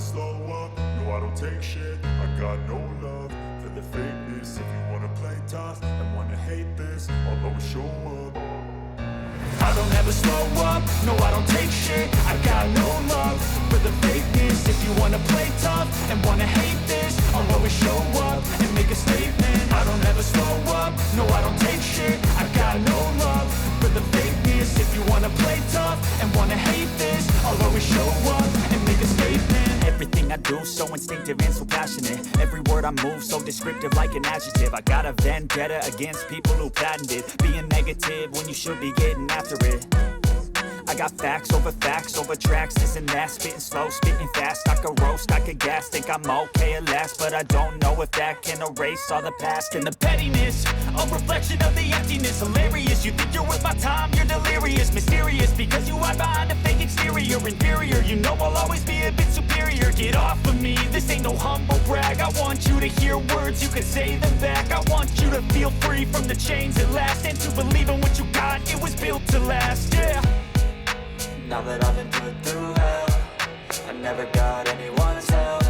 slow up, no I don't take shit. I got no love for the fakeness. If you wanna play tough and wanna hate this, I'll always show up. I don't ever slow up, no I don't take shit. I got no love for the fakeness. If you wanna play tough and wanna hate this, I'll always show up and make a statement. I don't ever slow up, no I don't take shit. I got no love for the fakeness. If you wanna play tough and wanna hate this, I'll always show up and make a statement. Everything I do so instinctive and so passionate. Every word I move so descriptive like an adjective. I got a vendetta against people who patented being negative when you should be getting after it. I got facts over tracks, this and that. Spitting slow, spitting fast. I could roast, I could gas. Think I'm okay at last, but I don't know if that can erase all the past. And the pettiness, a reflection of the emptiness. Hilarious, you think you're worth my time, you're delirious. Mysterious, because you hide behind a fake exterior. Inferior, you know I'll always be a bit superior. Get off of me, this ain't no humble brag. I want you to hear words, you can say them back. I want you to feel free from the chains at last, and to believe in what you got, it was built to last, yeah. Now that I've been put through hell, I never got anyone's help.